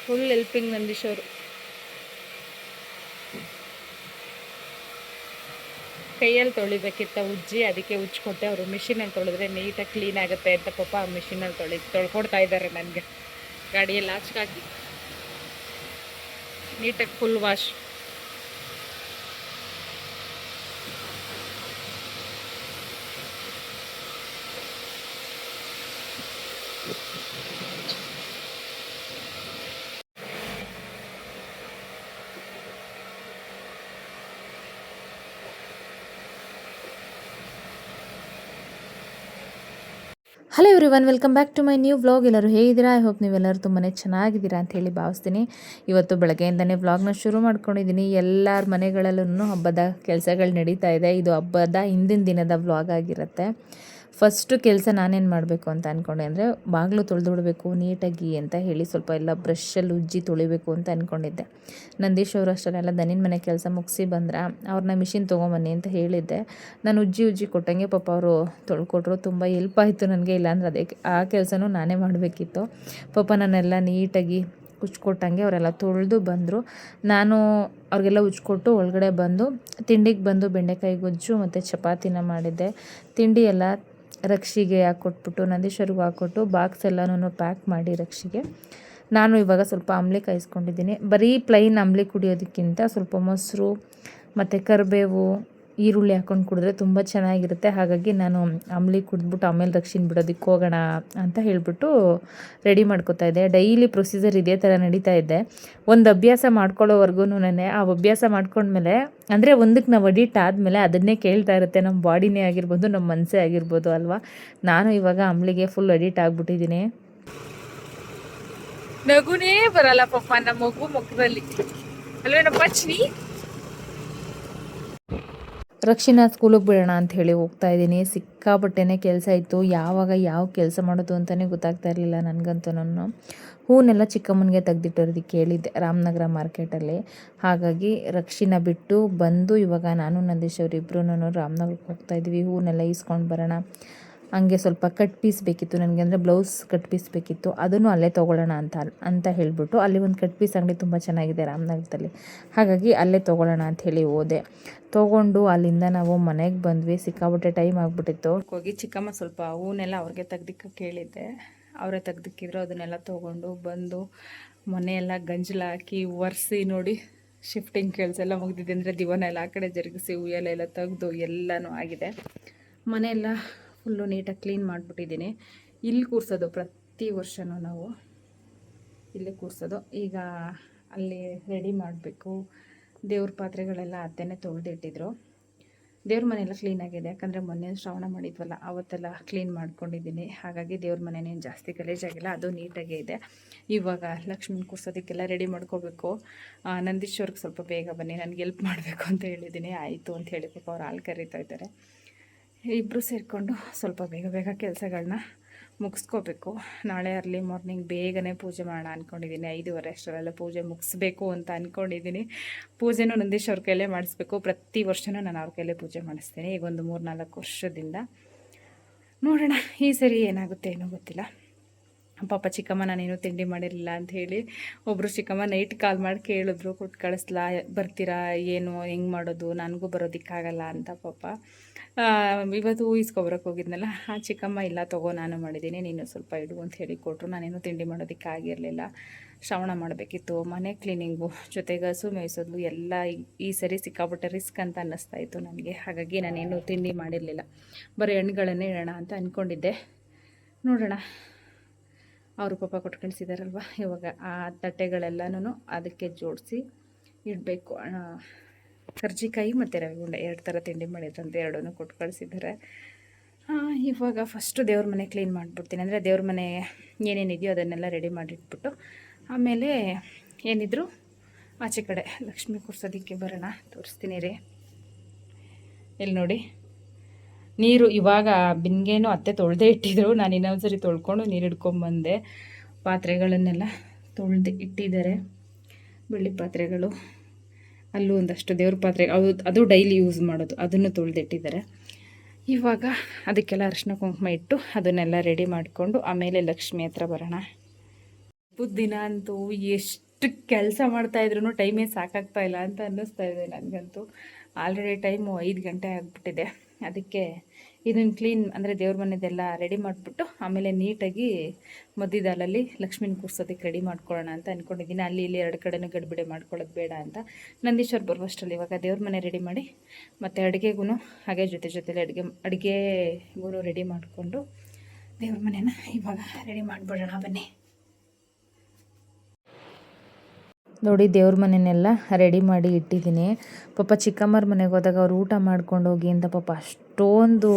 Full helping Nandish ಅವರು. ಕೈಯಲ್ಲಿ ತೊಳಿಬೇಕಿತ್ತ ಉಜ್ಜಿ, ಅದಕ್ಕೆ ಉಜ್ಜಿಕೊಟ್ಟೆ. ಅವರು ಮಿಷಿನಲ್ಲಿ ತೊಳೆದ್ರೆ ನೀಟಾಗಿ ಕ್ಲೀನ್ ಆಗುತ್ತೆ ಅಂತ ಪಾಪ ಮಿಷಿನಲ್ಲಿ ತೊಳ್ಕೊಡ್ತಾ ಇದ್ದಾರೆ ನನಗೆ. ಗಾಡಿಯಲ್ಲಿ ಲಾಸ್ಟಾಗಿ ನೀಟಾಗಿ full wash. Hello everyone, welcome back to my new vlog. ಎಲ್ಲರೂ ಹೇಗಿದ್ದೀರಾ? ಐ ಹೋಪ್ ನೀವೆಲ್ಲರೂ ತುಂಬಾ ಚೆನ್ನಾಗಿದ್ದೀರಾ ಅಂತ ಹೇಳಿ ಭಾವಿಸ್ತೀನಿ. ಇವತ್ತು ಬೆಳಗ್ಗೆಯಿಂದನೇ ವ್ಲಾಗ್ನ ಶುರು ಮಾಡ್ಕೊಂಡಿದ್ದೀನಿ. ಎಲ್ಲರ ಮನೆಗಳಲ್ಲೂ ಹಬ್ಬದ ಕೆಲಸಗಳು ನಡೀತಾ ಇದೆ. ಇದು ಹಬ್ಬದ ಹಿಂದಿನ ದಿನದ ವ್ಲಾಗ್ ಆಗಿರುತ್ತೆ. ಫಸ್ಟು ಕೆಲಸ ನಾನೇನು ಮಾಡಬೇಕು ಅಂತ ಅಂದ್ಕೊಂಡೆ ಅಂದರೆ, ಬಾಗಿಲು ತೊಳೆದುಬಿಡಬೇಕು ನೀಟಾಗಿ ಅಂತ ಹೇಳಿ ಸ್ವಲ್ಪ ಎಲ್ಲ ಬ್ರಷಲ್ಲಿ ಉಜ್ಜಿ ತೊಳಿಬೇಕು ಅಂತ ಅಂದ್ಕೊಂಡಿದ್ದೆ. ನಂದೀಶ್ ಅವರು ಅಷ್ಟನ್ನೆಲ್ಲ ದನಿನ ಮನೆ ಕೆಲಸ ಮುಗಿಸಿ ಬಂದ್ರೆ ಅವ್ರನ್ನ ಮಿಷಿನ್ ತೊಗೊಂಬನ್ನಿ ಅಂತ ಹೇಳಿದ್ದೆ. ನಾನು ಉಜ್ಜಿ ಕೊಟ್ಟಂಗೆ ಪಾಪ ಅವರು ತೊಳ್ಕೊಟ್ರು. ತುಂಬ ಹೆಲ್ಪ್ ಆಯಿತು ನನಗೆ. ಇಲ್ಲಾಂದ್ರೆ ಆ ಕೆಲಸನೂ ನಾನೇ ಮಾಡಬೇಕಿತ್ತು. ಪಾಪ ನಾನೆಲ್ಲ ನೀಟಾಗಿ ಉಜ್ಕೊಟ್ಟಂಗೆ ಅವರೆಲ್ಲ ತೊಳೆದು ಬಂದರು. ನಾನು ಅವ್ರಿಗೆಲ್ಲ ಉಜ್ಕೊಟ್ಟು ಒಳಗಡೆ ಬಂದು ತಿಂಡಿಗೆ ಬಂದು ಬೆಂಡೆಕಾಯಿ ಗೊಜ್ಜು ಮತ್ತು ಚಪಾತಿನ ಮಾಡಿದ್ದೆ. ತಿಂಡಿ ಎಲ್ಲ ರಕ್ಷಿಗೆ ಹಾಕ್ಕೊಟ್ಬಿಟ್ಟು ನಂದೀಶ್ವರಿಗೂ ಹಾಕ್ಕೊಟ್ಟು ಬಾಕ್ಸ್ ಎಲ್ಲನೂ ಪ್ಯಾಕ್ ಮಾಡಿ ರಕ್ಷಿಗೆ ನಾನು ಇವಾಗ ಸ್ವಲ್ಪ ಅಂಬ್ಲಿ ಕಾಯಿಸ್ಕೊಂಡಿದ್ದೀನಿ. ಬರೀ ಪ್ಲೈನ್ ಅಂಬ್ಲಿ ಕುಡಿಯೋದಕ್ಕಿಂತ ಸ್ವಲ್ಪ ಮೊಸರು ಮತ್ತು ಕರಿಬೇವು ಈರುಳ್ಳಿ ಹಾಕ್ಕೊಂಡು ಕುಡಿದ್ರೆ ತುಂಬ ಚೆನ್ನಾಗಿರುತ್ತೆ. ಹಾಗಾಗಿ ನಾನು ಅಂಬ್ಲಿ ಕುಡಿದ್ಬಿಟ್ಟು ಆಮೇಲೆ ರಕ್ಷಿನ ಬಿಡೋದಕ್ಕೆ ಹೋಗೋಣ ಅಂತ ಹೇಳಿಬಿಟ್ಟು ರೆಡಿ ಮಾಡ್ಕೋತಾ ಇದ್ದೆ. ಡೈಲಿ ಪ್ರೊಸೀಜರ್ ಇದೇ ಥರ ನಡೀತಾ ಇದ್ದೆ. ಒಂದು ಅಭ್ಯಾಸ ಮಾಡ್ಕೊಳ್ಳೋವರೆಗೂ ಆ ಅಭ್ಯಾಸ ಮಾಡ್ಕೊಂಡ್ಮೇಲೆ ಅಂದರೆ ಒಂದಕ್ಕೆ ನಾವು ಅಡಿಟ್ ಆದಮೇಲೆ ಅದನ್ನೇ ಕೇಳ್ತಾ ಇರುತ್ತೆ ನಮ್ಮ ಬಾಡಿನೇ ಆಗಿರ್ಬೋದು, ನಮ್ಮ ಮನಸ್ಸೇ ಆಗಿರ್ಬೋದು ಅಲ್ವಾ. ನಾನು ಇವಾಗ ಅಂಬ್ಲಿಗೆ ಫುಲ್ ಅಡಿಟ್ ಆಗಿಬಿಟ್ಟಿದ್ದೀನಿ. ನಗುನೇ ಬರಲ್ಲ ಪಾಪ ನಮ್ಮ ಮಗು ಮುಖದಲ್ಲಿ ಅಲ್ವೇನಪ್ಪ ಚಿನಿ. ರಕ್ಷಿನ ಸ್ಕೂಲಿಗೆ ಬಿಡೋಣ ಅಂತ ಹೇಳಿ ಹೋಗ್ತಾ ಇದ್ದೀನಿ. ಸಿಕ್ಕಾಪಟ್ಟೆನೇ ಕೆಲಸ ಇತ್ತು. ಯಾವಾಗ ಯಾವ ಕೆಲಸ ಮಾಡೋದು ಅಂತಲೇ ಗೊತ್ತಾಗ್ತಾ ಇರಲಿಲ್ಲ ನನಗಂತೂ. ನಾನು ಹೂನೆಲ್ಲ ಚಿಕ್ಕಮ್ಮನಿಗೆ ತೆಗ್ದಿಟ್ಟೋದಕ್ಕೆ ಹೇಳಿದ್ದೆ ರಾಮನಗರ ಮಾರ್ಕೆಟಲ್ಲಿ. ಹಾಗಾಗಿ ರಕ್ಷಿನ ಬಿಟ್ಟು ಬಂದು ಇವಾಗ ನಾನು ನಂದೀಶ್ ಅವರಿಬ್ಬರೂ ರಾಮನಗರಕ್ಕೆ ಹೋಗ್ತಾಯಿದ್ವಿ. ಹೂನೆಲ್ಲ ಈಸ್ಕೊಂಡು ಬರೋಣ. ಹಂಗೆ ಸ್ವಲ್ಪ ಕಟ್ ಪೀಸ್ ಬೇಕಿತ್ತು ನನಗೆ, ಅಂದರೆ ಬ್ಲೌಸ್ ಕಟ್ ಪೀಸ್ ಬೇಕಿತ್ತು. ಅದನ್ನು ಅಲ್ಲೇ ತೊಗೊಳ್ಳೋಣ ಅಂತ ಹೇಳಿಬಿಟ್ಟು ಅಲ್ಲಿ ಒಂದು ಕಟ್ ಪೀಸ್ ಅಂಗಡಿ ತುಂಬ ಚೆನ್ನಾಗಿದೆ ರಾಮನಗರದಲ್ಲಿ. ಹಾಗಾಗಿ ಅಲ್ಲೇ ತೊಗೊಳ್ಳೋಣ ಅಂಥೇಳಿ ಹೋದೆ. ತೊಗೊಂಡು ಅಲ್ಲಿಂದ ನಾವು ಮನೆಗೆ ಬಂದ್ವಿ. ಸಿಕ್ಕಾಬಿಟ್ಟೆ ಟೈಮ್ ಆಗಿಬಿಟ್ಟಿತ್ತು. ಹೋಗಿ ಚಿಕ್ಕಮ್ಮ ಸ್ವಲ್ಪ ಹೂನೆಲ್ಲ ಅವ್ರಿಗೆ ತೆಗ್ದಿಕ್ಕೆ ಕೇಳಿದ್ದೆ. ಅವರೇ ತೆಗ್ದಿಕ್ಕಿದ್ರು. ಅದನ್ನೆಲ್ಲ ತೊಗೊಂಡು ಬಂದು ಮನೆಯೆಲ್ಲ ಗಂಜಲ ಹಾಕಿ ಒರೆಸಿ ನೋಡಿ. ಶಿಫ್ಟಿಂಗ್ ಕೆಲಸ ಎಲ್ಲ ಮುಗಿದಿದೆ. ಅಂದರೆ ದಿವಾನ ಎಲ್ಲ ಆ ಕಡೆ ಜರುಗಿಸಿ ಉಯ್ಯಲೆಲ್ಲ ತೆಗೆದು ಎಲ್ಲನೂ ಆಗಿದೆ. ಮನೆಯೆಲ್ಲ ಫುಲ್ಲು ನೀಟಾಗಿ ಕ್ಲೀನ್ ಮಾಡಿಬಿಟ್ಟಿದ್ದೀನಿ. ಇಲ್ಲಿ ಕೂರಿಸೋದು ಪ್ರತಿ ವರ್ಷವೂ ನಾವು ಇಲ್ಲೇ ಕೂರಿಸೋದು. ಈಗ ಅಲ್ಲಿ ರೆಡಿ ಮಾಡಬೇಕು. ದೇವ್ರ ಪಾತ್ರೆಗಳೆಲ್ಲ ಅತ್ತೆನೇ ತೊಳೆದಿಟ್ಟಿದ್ರು. ದೇವ್ರ ಮನೆಯೆಲ್ಲ ಕ್ಲೀನಾಗಿದೆ. ಯಾಕಂದರೆ ಮೊನ್ನೆ ಶ್ರಾವಣ ಮಾಡಿದ್ವಲ್ಲ ಅವತ್ತೆಲ್ಲ ಕ್ಲೀನ್ ಮಾಡ್ಕೊಂಡಿದ್ದೀನಿ. ಹಾಗಾಗಿ ದೇವ್ರ ಮನೆಯೇನು ಜಾಸ್ತಿ ಗಲೀಜಾಗಿಲ್ಲ, ಅದು ನೀಟಾಗೇ ಇದೆ. ಇವಾಗ ಲಕ್ಷ್ಮೀನ ಕೂರಿಸೋದಕ್ಕೆಲ್ಲ ರೆಡಿ ಮಾಡ್ಕೋಬೇಕು. ನಂದೀಶ್ವರ್ಗೆ ಸ್ವಲ್ಪ ಬೇಗ ಬನ್ನಿ, ನನಗೆ ಹೆಲ್ಪ್ ಮಾಡಬೇಕು ಅಂತ ಹೇಳಿದ್ದೀನಿ. ಆಯಿತು ಅಂತ ಹೇಳಿ ಪಾಪ ಅವ್ರು ಹಾಲು ಕರೀತಾ ಇದ್ದಾರೆ. ಇಬ್ಬರು ಸೇರಿಕೊಂಡು ಸ್ವಲ್ಪ ಬೇಗ ಕೆಲಸಗಳನ್ನ ಮುಗಿಸ್ಕೋಬೇಕು. ನಾಳೆ ಅರ್ಲಿ ಮಾರ್ನಿಂಗ್ ಬೇಗನೆ ಪೂಜೆ ಮಾಡೋಣ ಅಂದ್ಕೊಂಡಿದ್ದೀನಿ. 5:30 ಅಷ್ಟರಲ್ಲ ಪೂಜೆ ಮುಗಿಸ್ಬೇಕು ಅಂತ ಅಂದ್ಕೊಂಡಿದ್ದೀನಿ. ಪೂಜೆನೂ ನಂದೀಶ್ ಅವ್ರ ಕೈಲೇ ಮಾಡಿಸ್ಬೇಕು. ಪ್ರತಿ ವರ್ಷವೂ ನಾನು ಅವ್ರ ಕೈಲೇ ಪೂಜೆ ಮಾಡಿಸ್ತೀನಿ. ಈಗ ಒಂದು 3-4 ವರ್ಷದಿಂದ. ನೋಡೋಣ ಈ ಸರಿ ಏನಾಗುತ್ತೆ ಏನೋ ಗೊತ್ತಿಲ್ಲ. ಪಾಪ ಚಿಕ್ಕಮ್ಮ ನಾನೇನು ತಿಂಡಿ ಮಾಡಿರಲಿಲ್ಲ ಅಂಥೇಳಿ ಒಬ್ಬರು ಚಿಕ್ಕಮ್ಮ ನೈಟ್ ಕಾಲ್ ಮಾಡಿ ಕೇಳಿದ್ರು, ಕೊಟ್ಟು ಕಳಿಸ್ಲಾ, ಬರ್ತೀರಾ, ಏನು ಹೆಂಗೆ ಮಾಡೋದು, ನನಗೂ ಬರೋದಕ್ಕಾಗಲ್ಲ ಅಂತ. ಪಾಪ ಇವತ್ತು ಊಹಿಸ್ಕೊಬರಕ್ಕೆ ಹೋಗಿದ್ನಲ್ಲ, ಆ ಚಿಕ್ಕಮ್ಮ ಇಲ್ಲ ತಗೋ ನಾನು ಮಾಡಿದ್ದೀನಿ, ನೀನು ಸ್ವಲ್ಪ ಇಡು ಅಂತ ಹೇಳಿ ಕೊಟ್ಟರು. ನಾನೇನು ತಿಂಡಿ ಮಾಡೋದಕ್ಕಾಗಿರಲಿಲ್ಲ. ಶ್ರವಣ ಮಾಡಬೇಕಿತ್ತು, ಮನೆ ಕ್ಲೀನಿಂಗು ಜೊತೆಗೆ ಹಸು ಮೇಯಿಸೋದು ಎಲ್ಲ ಈ ಸರಿ ಸಿಕ್ಕಾಪಟ್ಟೆ ರಿಸ್ಕ್ ಅಂತ ಅನ್ನಿಸ್ತಾಯಿತ್ತು ನನಗೆ. ಹಾಗಾಗಿ ನಾನೇನು ತಿಂಡಿ ಮಾಡಿರಲಿಲ್ಲ. ಬರೀ ಹಣ್ಣುಗಳನ್ನೇ ಇಡೋಣ ಅಂತ ಅಂದ್ಕೊಂಡಿದ್ದೆ. ನೋಡೋಣ. ಅವರು ಪಾಪ ಕೊಟ್ಟು ಕಳಿಸಿದಾರಲ್ವ, ಇವಾಗ ಆ ತಟ್ಟೆಗಳೆಲ್ಲನೂ ಅದಕ್ಕೆ ಜೋಡಿಸಿ ಇಡಬೇಕು. ಕರ್ಜಿಕಾಯಿ ಮತ್ತು ರವೆ ಉಂಡೆ 2 ಥರ ತಿಂಡಿ ಮಾಡಿದ್ರಂತೆ, 2 ಕೊಟ್ಟು ಕಳಿಸಿದ್ದಾರೆ. ಇವಾಗ ಫಸ್ಟು ದೇವ್ರ ಮನೆ ಕ್ಲೀನ್ ಮಾಡಿಬಿಡ್ತೀನಿ. ಅಂದರೆ ದೇವ್ರ ಮನೆ ಏನೇನಿದೆಯೋ ಅದನ್ನೆಲ್ಲ ರೆಡಿ ಮಾಡಿಟ್ಬಿಟ್ಟು ಆಮೇಲೆ ಏನಿದ್ರು ಆಚೆ ಕಡೆ ಲಕ್ಷ್ಮಿ ಕೂರ್ಸೋದಕ್ಕೆ ಬರೋಣ. ತೋರಿಸ್ತೀನಿ ರೀ. ಇಲ್ಲಿ ನೋಡಿ, ನೀರು ಇವಾಗ ಬಿನ್ಗೇನು ಅತ್ತೆ ತೊಳೆದೇ ಇಟ್ಟಿದ್ರು. ನಾನು ಇನ್ನೊಂದ್ಸರಿ ತೊಳ್ಕೊಂಡು ನೀರು ಹಿಡ್ಕೊಂಬಂದೆ. ಪಾತ್ರೆಗಳನ್ನೆಲ್ಲ ತೊಳೆದು ಇಟ್ಟಿದ್ದಾರೆ, ಬೆಳ್ಳಿ ಪಾತ್ರೆಗಳು. ಅಲ್ಲೂ ಒಂದಷ್ಟು ದೇವ್ರ ಪಾತ್ರೆ, ಅದು ಡೈಲಿ ಯೂಸ್ ಮಾಡೋದು, ಅದನ್ನು ತೊಳೆದಿಟ್ಟಿದ್ದಾರೆ. ಇವಾಗ ಅದಕ್ಕೆಲ್ಲ ಅರಿಶಿನ ಕುಂಕುಮ ಇಟ್ಟು ಅದನ್ನೆಲ್ಲ ರೆಡಿ ಮಾಡಿಕೊಂಡು ಆಮೇಲೆ ಲಕ್ಷ್ಮಿ ಹತ್ರ ಬರೋಣ. ಹಬ್ಬದ ದಿನ ಅಂತೂ ಎಷ್ಟು ಕೆಲಸ ಮಾಡ್ತಾಯಿದ್ರು ಟೈಮೇ ಸಾಕಾಗ್ತಾ ಇಲ್ಲ ಅಂತ ಅನ್ನಿಸ್ತಾ ಇದೆ ನನಗಂತೂ. ಆಲ್ರೆಡಿ ಟೈಮು 5 ಗಂಟೆ ಆಗಿಬಿಟ್ಟಿದೆ. ಅದಕ್ಕೆ ಇದನ್ನು ಕ್ಲೀನ್ ಅಂದರೆ ದೇವ್ರ ಮನೆದೆಲ್ಲ ರೆಡಿ ಮಾಡಿಬಿಟ್ಟು ಆಮೇಲೆ ನೀಟಾಗಿ ಮಧ್ಯದಲ್ಲಲ್ಲಿ ಲಕ್ಷ್ಮೀನ ಕೂರ್ಸೋದಕ್ಕೆ ರೆಡಿ ಮಾಡ್ಕೊಳ್ಳೋಣ ಅಂತ ಅಂದ್ಕೊಂಡಿದ್ದೀನಿ. ಅಲ್ಲಿ ಇಲ್ಲಿ 2 ಕಡೆನೂ ಗಡಿಬಿಡಿ ಮಾಡ್ಕೊಳ್ಳೋದು ಬೇಡ ಅಂತ. ನಂದೀಶ್ವರ್ ಬರುವಷ್ಟರಲ್ಲಿ ಇವಾಗ ದೇವ್ರ ಮನೆ ರೆಡಿ ಮಾಡಿ ಮತ್ತು ಅಡುಗೆಗೂ ಹಾಗೆ ಜೊತೆಲಿ ಅಡುಗೆಗೂ ರೆಡಿ ಮಾಡಿಕೊಂಡು ದೇವ್ರ ಮನೆನ ಇವಾಗ ರೆಡಿ ಮಾಡಿಬಿಡೋಣ ಬನ್ನಿ. ನೋಡಿ ದೇವ್ರ ಮನೆಯನ್ನೆಲ್ಲ ರೆಡಿ ಮಾಡಿ ಇಟ್ಟಿದ್ದೀನಿ. ಪಾಪ ಚಿಕ್ಕಮ್ಮರ ಮನೆಗೆ ಹೋದಾಗ ಅವ್ರು ಊಟ ಮಾಡ್ಕೊಂಡು ಹೋಗಿ ಅಂತ ಪಾಪ ಅಷ್ಟೊಂದು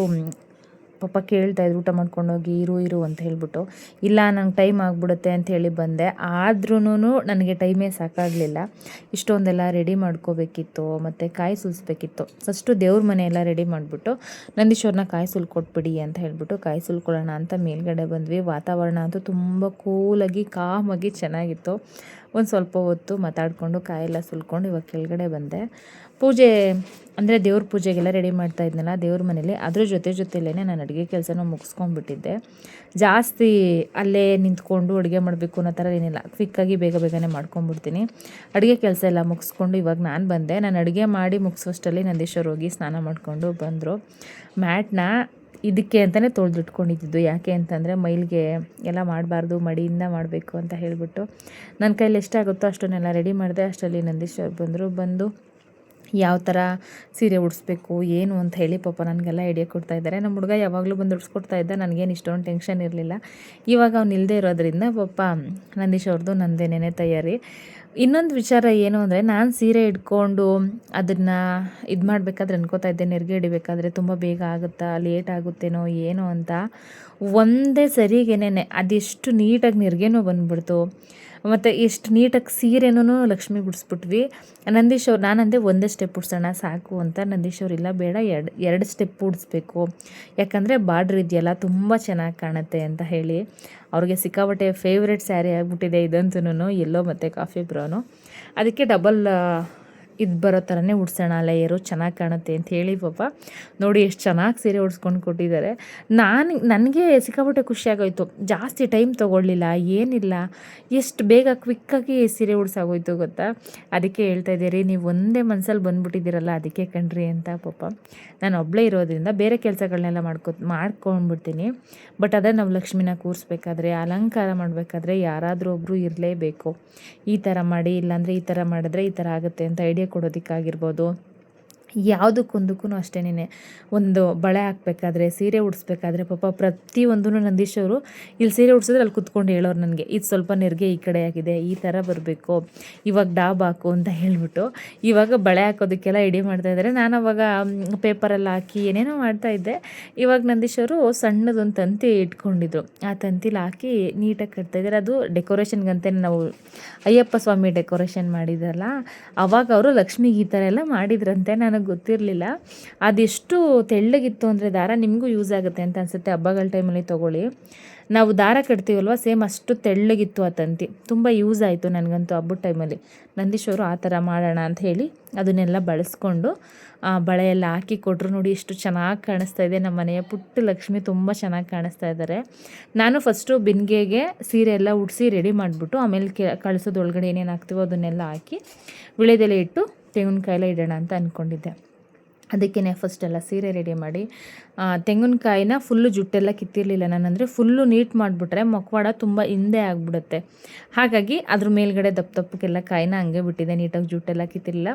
ಪಾಪ ಕೇಳ್ತಾಯಿದ್ರು, ಊಟ ಮಾಡ್ಕೊಂಡೋಗಿ ಇರು ಅಂತ ಹೇಳ್ಬಿಟ್ಟು. ಇಲ್ಲ ನಂಗೆ ಟೈಮ್ ಆಗಿಬಿಡುತ್ತೆ ಅಂಥೇಳಿ ಬಂದೆ. ಆದ್ರೂ ನನಗೆ ಟೈಮೇ ಸಾಕಾಗಲಿಲ್ಲ. ಇಷ್ಟೊಂದೆಲ್ಲ ರೆಡಿ ಮಾಡ್ಕೋಬೇಕಿತ್ತು ಮತ್ತು ಕಾಯಿ ಸುಲಿಸ್ಬೇಕಿತ್ತು. ಫಸ್ಟು ದೇವ್ರ ಮನೆಯೆಲ್ಲ ರೆಡಿ ಮಾಡಿಬಿಟ್ಟು ನಂದೀಶ್ವರನ ಕಾಯಿ ಸುಲ್ಕೊಟ್ಬಿಡಿ ಅಂತ ಹೇಳ್ಬಿಟ್ಟು ಕಾಯಿ ಸುಲ್ಕೊಳ್ಳೋಣ ಅಂತ ಮೇಲ್ಗಡೆ ಬಂದ್ವಿ. ವಾತಾವರಣ ಅಂತೂ ತುಂಬ ಕೂಲಾಗಿ ಕಾಮಾಗಿ ಚೆನ್ನಾಗಿತ್ತು. ಒಂದು ಸ್ವಲ್ಪ ಹೊತ್ತು ಮಾತಾಡಿಕೊಂಡು ಕಾಯೆಲ್ಲ ಸುಲ್ಕೊಂಡು ಇವಾಗ ಕೆಳಗಡೆ ಬಂದೆ. ಪೂಜೆ ಅಂದರೆ ದೇವ್ರ ಪೂಜೆಗೆಲ್ಲ ರೆಡಿ ಮಾಡ್ತಾ ಇದ್ನಲ್ಲ ದೇವ್ರ ಮನೇಲಿ, ಅದ್ರ ಜೊತೆಲೇ ನಾನು ಅಡುಗೆ ಕೆಲಸನೂ ಮುಗಿಸ್ಕೊಂಡ್ಬಿಟ್ಟಿದ್ದೆ. ಜಾಸ್ತಿ ಅಲ್ಲೇ ನಿಂತ್ಕೊಂಡು ಅಡುಗೆ ಮಾಡಬೇಕು ಅನ್ನೋ ಥರ ಏನಿಲ್ಲ, ಕ್ವಿಕ್ಕಾಗಿ ಬೇಗನೆ ಮಾಡ್ಕೊಂಡ್ಬಿಡ್ತೀನಿ. ಅಡುಗೆ ಕೆಲಸ ಎಲ್ಲ ಮುಗಿಸ್ಕೊಂಡು ಇವಾಗ ನಾನು ಬಂದೆ. ನಾನು ಅಡುಗೆ ಮಾಡಿ ಮುಗಿಸೋಷ್ಟರಲ್ಲಿ ನಂದೀಶ್ವರ್ ಹೋಗಿ ಸ್ನಾನ ಮಾಡಿಕೊಂಡು ಬಂದರು. ಮ್ಯಾಟ್ನ ಇದಕ್ಕೆ ಅಂತಲೇ ತೊಳೆದಿಟ್ಕೊಂಡಿದ್ದು. ಯಾಕೆ ಅಂತಂದರೆ ಮೈಲಿಗೆ ಎಲ್ಲ ಮಾಡಬಾರ್ದು, ಮಡಿಯಿಂದ ಮಾಡಬೇಕು ಅಂತ ಹೇಳಿಬಿಟ್ಟು ನನ್ನ ಕೈಲಿ ಎಷ್ಟಾಗುತ್ತೋ ಅಷ್ಟನ್ನೆಲ್ಲ ರೆಡಿ ಮಾಡಿದೆ. ಅಷ್ಟರಲ್ಲಿ ನಂದೀಶ್ವರ್ ಬಂದು ಯಾವ ಥರ ಸೀರೆ ಉಡಿಸ್ಬೇಕು ಏನು ಅಂತ ಹೇಳಿ ಪಾಪ ನನಗೆಲ್ಲ ಐಡಿಯಾ ಕೊಡ್ತಾಯಿದ್ದಾರೆ. ನಮ್ಮ ಹುಡುಗ ಯಾವಾಗಲೂ ಬಂದು ಉಡಿಸ್ಕೊಡ್ತಾ ಇದ್ದ, ನನಗೇನು ಇಷ್ಟೊಂದು ಟೆನ್ಷನ್ ಇರಲಿಲ್ಲ. ಇವಾಗ ಅವ್ನು ಇಲ್ಲದೆ ಇರೋದ್ರಿಂದ ಪಾಪ ನಂದೀಶ್ವರ್ದು ನಂದೇನೇ ತಯಾರಿ. ಇನ್ನೊಂದು ವಿಚಾರ ಏನು ಅಂದರೆ, ನಾನು ಸೀರೆ ಇಟ್ಕೊಂಡು ಅದನ್ನು ಇದು ಮಾಡಬೇಕಾದ್ರೆ ಅನ್ಕೋತಾ ಇದ್ದೆ, ನೆರಿಗೆ ಹಿಡಿಬೇಕಾದ್ರೆ ತುಂಬ ಬೇಗ ಆಗುತ್ತಾ, ಲೇಟ್ ಆಗುತ್ತೇನೋ ಏನೋ ಅಂತ. ಒಂದೇ ಸರಿಗೇನೆ ಅದೆಷ್ಟು ನೀಟಾಗಿ ನೆರಿಗೆನೂ ಬಂದುಬಿಡ್ತು. ಮತ್ತು ಎಷ್ಟು ನೀಟಾಗಿ ಸೀರೆನೂ ಲಕ್ಷ್ಮಿ ಬಿಡಿಸ್ಬಿಟ್ವಿ. ನಂದೀಶ್ವರ್ ನಾನಂದೆ ಒಂದೇ ಸ್ಟೆಪ್ ಉಡ್ಸೋಣ ಸಾಕು ಅಂತ. ನಂದೀಶ್ವರ್ ಇಲ್ಲ ಬೇಡ, ಎರಡು ಸ್ಟೆಪ್ ಉಡಿಸ್ಬೇಕು, ಯಾಕಂದರೆ ಬಾರ್ಡ್ರ್ ಇದೆಯಲ್ಲ ತುಂಬ ಚೆನ್ನಾಗಿ ಕಾಣುತ್ತೆ ಅಂತ ಹೇಳಿ ಅವ್ರಿಗೆ ಸಿಕ್ಕಾಪಟ್ಟೆ ಫೇವ್ರೆಟ್ ಸ್ಯಾರಿ ಆಗಿಬಿಟ್ಟಿದೆ ಇದಂತೂ, ಎಲ್ಲೋ ಮತ್ತು ಕಾಫಿ ಬ್ರೌನು. ಅದಕ್ಕೆ ಡಬಲ್ ಇದು ಬರೋ ಥರನೇ ಉಡ್ಸೋಣ ಲೇಯರು, ಚೆನ್ನಾಗಿ ಕಾಣುತ್ತೆ ಅಂತ ಹೇಳಿ ಪಾಪ ನೋಡಿ ಎಷ್ಟು ಚೆನ್ನಾಗಿ ಸೀರೆ ಉಡ್ಸ್ಕೊಂಡು ಕೊಟ್ಟಿದ್ದಾರೆ. ನನಗೆ ಸಿಕ್ಕಾಪಟ್ಟೆ ಖುಷಿಯಾಗೋಯ್ತು. ಜಾಸ್ತಿ ಟೈಮ್ ತೊಗೊಳ್ಳಿಲ್ಲ, ಏನಿಲ್ಲ, ಎಷ್ಟು ಬೇಗ ಕ್ವಿಕ್ಕಾಗಿ ಸೀರೆ ಉಡ್ಸಾಗೋಯ್ತು ಗೊತ್ತಾ. ಅದಕ್ಕೆ ಹೇಳ್ತಾ ಇದ್ದೀರಿ, ನೀವು ಒಂದೇ ಮನಸ್ಸಲ್ಲಿ ಬಂದುಬಿಟ್ಟಿದ್ದೀರಲ್ಲ ಅದಕ್ಕೆ ಕಣ್ರಿ ಅಂತ. ಪಾಪ ನಾನು ಒಬ್ಬಳೇ ಇರೋದ್ರಿಂದ ಬೇರೆ ಕೆಲಸಗಳನ್ನೆಲ್ಲ ಮಾಡ್ಕೊಂಡ್ಬಿಡ್ತೀನಿ. ಬಟ್ ಅದೇ ನಾವು ಲಕ್ಷ್ಮಿನ ಕೂರಿಸ್ಬೇಕಾದ್ರೆ, ಅಲಂಕಾರ ಮಾಡಬೇಕಾದ್ರೆ ಯಾರಾದರೂ ಒಬ್ಬರು ಇರಲೇಬೇಕು. ಈ ಥರ ಮಾಡಿ, ಇಲ್ಲಾಂದರೆ ಈ ಥರ ಮಾಡಿದ್ರೆ ಈ ಥರ ಆಗುತ್ತೆ ಅಂತ ಐಡಿಯಾ ಕೊಡೋದಕ್ಕಾಗಿರ್ಬೋದು. ಯಾವುದಕ್ಕೊಂದಕ್ಕೂ ಅಷ್ಟೇನೆ. ಒಂದು ಬಳೆ ಹಾಕಬೇಕಾದ್ರೆ, ಸೀರೆ ಉಡಿಸ್ಬೇಕಾದ್ರೆ ಪಾಪ ಪ್ರತಿಯೊಂದೂ ನಂದೀಶವರು ಇಲ್ಲಿ ಸೀರೆ ಉಡ್ಸಿದ್ರೆ ಅಲ್ಲಿ ಕುತ್ಕೊಂಡು ಹೇಳೋರು ನನಗೆ, ಇದು ಸ್ವಲ್ಪ ನೆರಿಗೆ ಈ ಕಡೆ ಆಗಿದೆ, ಈ ಥರ ಬರಬೇಕು, ಇವಾಗ ಡಾಬ್ ಹಾಕು ಅಂತ ಹೇಳ್ಬಿಟ್ಟು. ಇವಾಗ ಬಳೆ ಹಾಕೋದಕ್ಕೆಲ್ಲ ಐಡಿಯಾ ಮಾಡ್ತಾಯಿದ್ದಾರೆ. ನಾನು ಅವಾಗ ಪೇಪರೆಲ್ಲ ಹಾಕಿ ಏನೇನೋ ಮಾಡ್ತಾಯಿದ್ದೆ. ಇವಾಗ ನಂದೀಶವರು ಸಣ್ಣದೊಂದು ತಂತಿ ಇಟ್ಕೊಂಡಿದ್ರು, ಆ ತಂತಿಲಿ ಹಾಕಿ ನೀಟಾಗಿ ಕಟ್ತಾಯಿದ್ದಾರೆ. ಅದು ಡೆಕೋರೇಷನ್ಗಂತ ನಾವು ಅಯ್ಯಪ್ಪ ಸ್ವಾಮಿ ಡೆಕೋರೇಷನ್ ಮಾಡಿದ್ರಲ್ಲ ಅವಾಗ ಅವರು ಲಕ್ಷ್ಮಿಗೆ ಈ ಥರ ಎಲ್ಲ ಮಾಡಿದ್ರಂತೆ. ನನಗೆ ಗೊತ್ತಿರಲಿಲ್ಲ. ಅದೆಷ್ಟು ತೆಳ್ಳಗಿತ್ತು ಅಂದರೆ ದಾರ, ನಿಮಗೂ ಯೂಸ್ ಆಗುತ್ತೆ ಅಂತ ಅನಿಸುತ್ತೆ, ಹಬ್ಬಗಳ ಟೈಮಲ್ಲಿ ತೊಗೊಳ್ಳಿ. ನಾವು ದಾರ ಕಟ್ತೀವಲ್ವ, ಸೇಮ್ ಅಷ್ಟು ತೆಳ್ಳಗಿತ್ತು ಆ ತಂತಿ. ತುಂಬ ಯೂಸ್ ಆಯಿತು ನನಗಂತೂ ಹಬ್ಬದ ಟೈಮಲ್ಲಿ. ನಂದೀಶ್ವರು ಆ ಥರ ಮಾಡೋಣ ಅಂತ ಹೇಳಿ ಅದನ್ನೆಲ್ಲ ಬಳಸ್ಕೊಂಡು ಬಳೆ ಎಲ್ಲ ಹಾಕಿ ಕೊಟ್ಟರು. ನೋಡಿ ಎಷ್ಟು ಚೆನ್ನಾಗಿ ಕಾಣಿಸ್ತಾ ಇದೆ. ನಮ್ಮ ಮನೆಯ ಪುಟ್ಟ ಲಕ್ಷ್ಮಿ ತುಂಬ ಚೆನ್ನಾಗಿ ಕಾಣಿಸ್ತಾ ಇದ್ದಾರೆ. ನಾನು ಫಸ್ಟು ಬಿಂದಿಗೆಗೆ ಸೀರೆ ಎಲ್ಲ ಉಡಿಸಿ ರೆಡಿ ಮಾಡಿಬಿಟ್ಟು ಆಮೇಲೆ ಕಳಿಸೋದು ಒಳಗಡೆ ಏನೇನು ಹಾಕ್ತೀವೋ ಅದನ್ನೆಲ್ಲ ಹಾಕಿ ವಿಳೆದೆಲೆ ಇಟ್ಟು ತೆಂಗಿನಕಾಯೆಲ್ಲ ಇಡೋಣ ಅಂತ ಅಂದ್ಕೊಂಡಿದ್ದೆ. ಅದಕ್ಕೇ ಫಸ್ಟೆಲ್ಲ ಸೀರೆ ರೆಡಿ ಮಾಡಿ ತೆಂಗಿನಕಾಯಿನ ಫುಲ್ಲು ಜುಟ್ಟೆಲ್ಲ ಕಿತ್ತಿರಲಿಲ್ಲ ನಾನು. ಅಂದರೆ ಫುಲ್ಲು ನೀಟ್ ಮಾಡಿಬಿಟ್ರೆ ಮೊಕ್ವಾಡ ತುಂಬ ಹಿಂದೆ ಆಗಿಬಿಡುತ್ತೆ. ಹಾಗಾಗಿ ಅದ್ರ ಮೇಲ್ಗಡೆ ದಪ್ಪಕ್ಕೆಲ್ಲ ಕಾಯಿನ ಹಂಗೆ ಬಿಟ್ಟಿದೆ, ನೀಟಾಗಿ ಜುಟ್ಟೆಲ್ಲ ಕಿತ್ತಿರಲಿಲ್ಲ.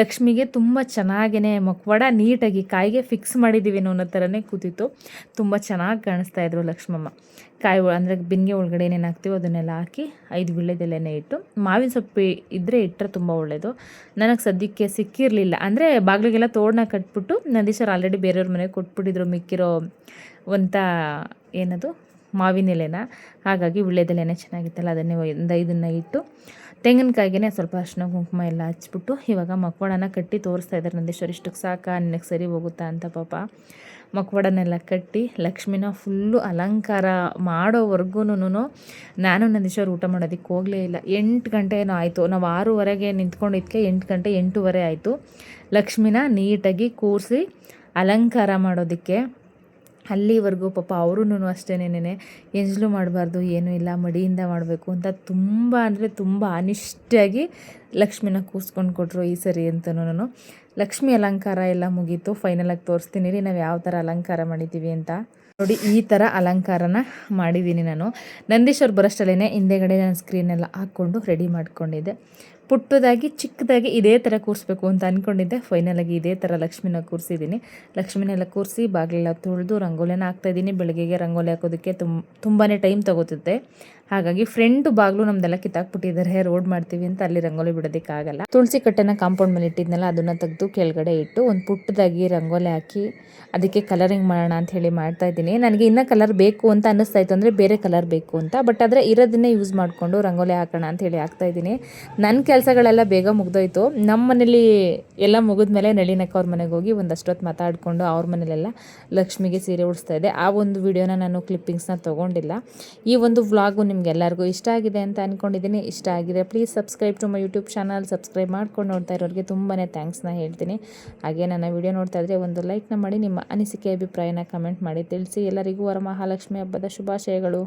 ಲಕ್ಷ್ಮಿಗೆ ತುಂಬ ಚೆನ್ನಾಗೇ ಮೊಕ್ವಾಡ ನೀಟಾಗಿ ಕಾಯಿಗೆ ಫಿಕ್ಸ್ ಮಾಡಿದ್ದೀವಿ ಅನ್ನೋ ಥರನೇ ಕೂತಿತ್ತು. ತುಂಬ ಚೆನ್ನಾಗಿ ಕಾಣಿಸ್ತಾಯಿದ್ರು ಲಕ್ಷ್ಮಮ್ಮ. ಕಾಯಿ ಅಂದರೆ ಬಿಂದಿಗೆ ಒಳಗಡೆ ಏನೇನು ಹಾಕ್ತೀವೋ ಅದನ್ನೆಲ್ಲ ಹಾಕಿ 5 ವೀಳ್ಯದೆಲೆನೇ ಇಟ್ಟು, ಮಾವಿನ ಸೊಪ್ಪು ಇದ್ದರೆ ಇಟ್ಟರೆ ತುಂಬ ಒಳ್ಳೆಯದು. ನನಗೆ ಸದ್ಯಕ್ಕೆ ಸಿಕ್ಕಿರಲಿಲ್ಲ. ಅಂದರೆ ಬಾಗಿಲಿಗೆಲ್ಲ ತೋಡನ್ನ ಕಟ್ಬಿಟ್ಟು ನಂದೀಶ್ವರ್ ಆಲ್ರೆಡಿ ಬೇರೆಯವ್ರ ಮನೆಗೆ ಕೊಟ್ಬಿಟ್ಟಿದ್ರು ಮಿಕ್ಕಿರೋ ಏನದು ಮಾವಿನ ಎಲೆನ. ಹಾಗಾಗಿ ವೀಳ್ಯದೆಲೆನೇ ಚೆನ್ನಾಗಿತ್ತಲ್ಲ ಅದನ್ನೇ ಒಂದು 5 ಇಟ್ಟು ತೆಂಗಿನಕಾಯಿಗೆ ಸ್ವಲ್ಪ ಅರಿಶಿನ ಕುಂಕುಮ ಎಲ್ಲ ಹಚ್ಬಿಟ್ಟು ಇವಾಗ ಮಕ್ವಾಡನ ಕಟ್ಟಿ ತೋರಿಸ್ತಾ ಇದ್ದಾರೆ ನಂದೀಶ್ವರ್. ಇಷ್ಟಕ್ಕೆ ಸಾಕಾ, ನಿನಗೆ ಸರಿ ಹೋಗುತ್ತಾ ಅಂತ. ಪಾಪ ಮಕ್ವಾಡನೆಲ್ಲ ಕಟ್ಟಿ ಲಕ್ಷ್ಮಿನ ಫುಲ್ಲು ಅಲಂಕಾರ ಮಾಡೋವರೆಗೂ ನಾನು ನಂದೀಶ್ವರ್ ಊಟ ಮಾಡೋದಕ್ಕೆ ಹೋಗಲೇ ಇಲ್ಲ. 8 ಗಂಟೆ ಏನೋ ಆಯಿತು. ನಾವು 6:30ಗೆ ನಿಂತ್ಕೊಂಡಿದ್ದಕ್ಕೆ 8 ಗಂಟೆ 8:15 ಆಯಿತು ಲಕ್ಷ್ಮಿನ ನೀಟಾಗಿ ಕೂರಿಸಿ ಅಲಂಕಾರ ಮಾಡೋದಕ್ಕೆ. ಅಲ್ಲಿವರೆಗೂ ಪಾಪ ಅವರೂ ಅಷ್ಟೇನೇನೆ ಎಂಜಲು ಮಾಡಬಾರ್ದು, ಏನೂ ಇಲ್ಲ, ಮಡಿಯಿಂದ ಮಾಡಬೇಕು ಅಂತ ತುಂಬ ಅಂದರೆ ತುಂಬ ಅನಿಷ್ಟಾಗಿ ಲಕ್ಷ್ಮಿನ ಕೂರಿಸ್ಕೊಂಡು ಕೊಟ್ಟರು ಈ ಸರಿ ಅಂತನೂ. ಲಕ್ಷ್ಮಿ ಅಲಂಕಾರ ಎಲ್ಲ ಮುಗೀತು. ಫೈನಲಾಗಿ ತೋರಿಸ್ತೀನಿ ರೀ ನಾವು ಯಾವ ಥರ ಅಲಂಕಾರ ಮಾಡಿದ್ದೀವಿ ಅಂತ. ನೋಡಿ, ಈ ಥರ ಅಲಂಕಾರನ ಮಾಡಿದ್ದೀನಿ ನಾನು. ನಂದೀಶ್ವರ್ ಬರೋಷ್ಟಲ್ಲೇ ಹಿಂದೆಗಡೆ ನಾನು ಸ್ಕ್ರೀನೆಲ್ಲ ಹಾಕ್ಕೊಂಡು ರೆಡಿ ಮಾಡ್ಕೊಂಡಿದ್ದೆ. ಪುಟ್ಟದಾಗಿ ಚಿಕ್ಕದಾಗಿ ಇದೇ ಥರ ಕೂರಿಸ್ಬೇಕು ಅಂತ ಅಂದ್ಕೊಂಡಿದ್ದೆ. ಫೈನಲಾಗಿ ಇದೇ ಥರ ಲಕ್ಷ್ಮಿನ ಕೂರಿಸಿದ್ದೀನಿ. ಲಕ್ಷ್ಮಿನೆಲ್ಲ ಕೂರಿಸಿ ಬಾಗಿಲೆಲ್ಲ ತೊಳೆದು ರಂಗೋಲಿನ ಹಾಕ್ತಾಯಿದ್ದೀನಿ. ಬೆಳಗ್ಗೆಗೆ ರಂಗೋಲಿ ಹಾಕೋದಕ್ಕೆ ತುಂಬಾ ಟೈಮ್ ತೊಗೋತುತ್ತೆ. ಹಾಗಾಗಿ ಫ್ರಂಟ್ ಬಾಗಿಲು ನಮ್ದೆಲ್ಲ ಕಿತ್ತಾಕ್ಬಿಟ್ಟಿದ್ದಾರೆ. ರೋಡ್ ಮಾಡ್ತೀವಿ ಅಂತ ಅಲ್ಲಿ ರಂಗೋಲಿ ಬಿಡೋದಕ್ಕಾಗಲ್ಲ. ತುಳಸಿ ಕಟ್ಟೆನ ಕಾಂಪೌಂಡ್ ಮೇಲೆ ಇಟ್ಟಿದ್ನಲ್ಲ, ಅದನ್ನು ತೆಗೆದು ಕೆಳಗಡೆ ಇಟ್ಟು ಒಂದು ಪುಟ್ಟದಾಗಿ ರಂಗೋಲಿ ಹಾಕಿ ಅದಕ್ಕೆ ಕಲರಿಂಗ್ ಮಾಡೋಣ ಅಂತ ಹೇಳಿ ಮಾಡ್ತಾಯಿದ್ದೀನಿ. ನನಗೆ ಇನ್ನೂ ಕಲರ್ ಬೇಕು ಅಂತ ಅನ್ನಿಸ್ತಾ ಇತ್ತು, ಅಂದರೆ ಬೇರೆ ಕಲರ್ ಬೇಕು ಅಂತ. ಬಟ್ ಆದರೆ ಇರೋದನ್ನೇ ಯೂಸ್ ಮಾಡಿಕೊಂಡು ರಂಗೋಲಿ ಹಾಕೋಣ ಅಂತ ಹೇಳಿ ಹಾಕ್ತಾಯಿದ್ದೀನಿ. ನನ್ನ ಕೆಲಸಗಳೆಲ್ಲ ಬೇಗ ಮುಗ್ದೋಯ್ತು. ನಮ್ಮ ಮನೇಲಿ ಎಲ್ಲ ಮುಗಿದ್ಮೇಲೆ ನಳಿನಕ್ಕ ಅವ್ರ ಮನೆಗೆ ಹೋಗಿ ಒಂದಷ್ಟೊತ್ತು ಮಾತಾಡಿಕೊಂಡು ಅವ್ರ ಮನೇಲೆಲ್ಲ ಲಕ್ಷ್ಮಿಗೆ ಸೀರೆ ಉಡಿಸ್ತಾ ಇದ್ದೆ. ಆ ಒಂದು ವಿಡಿಯೋನ ನಾನು ಕ್ಲಿಪ್ಪಿಂಗ್ಸ್ನ ತೊಗೊಂಡಿಲ್ಲ. ಈ ಒಂದು ವ್ಲಾಗು ನಿಮಗೆಲ್ಲರಿಗೂ ಇಷ್ಟ ಆಗಿದೆ ಅಂತ ಅಂದ್ಕೊಂಡಿದ್ದೀನಿ. ಇಷ್ಟ ಆಗಿದೆ please subscribe to my YouTube channel. Subscribe ಮಾಡ್ಕೊಂಡು ನೋಡ್ತಾ ಇರೋರಿಗೆ ತುಂಬಾ ಥ್ಯಾಂಕ್ಸ್ನ ಹೇಳ್ತೀನಿ. ಹಾಗೆ ನನ್ನ ವಿಡಿಯೋ ನೋಡ್ತಾ ಇದ್ದರೆ ಒಂದು ಲೈಕ್ನ ಮಾಡಿ, ನಿಮ್ಮ ಅನಿಸಿಕೆ ಅಭಿಪ್ರಾಯನ ಕಮೆಂಟ್ ಮಾಡಿ ತಿಳಿಸಿ. ಎಲ್ಲರಿಗೂ ವರಮಹಾಲಕ್ಷ್ಮಿ ಹಬ್ಬದ ಶುಭಾಶಯಗಳು.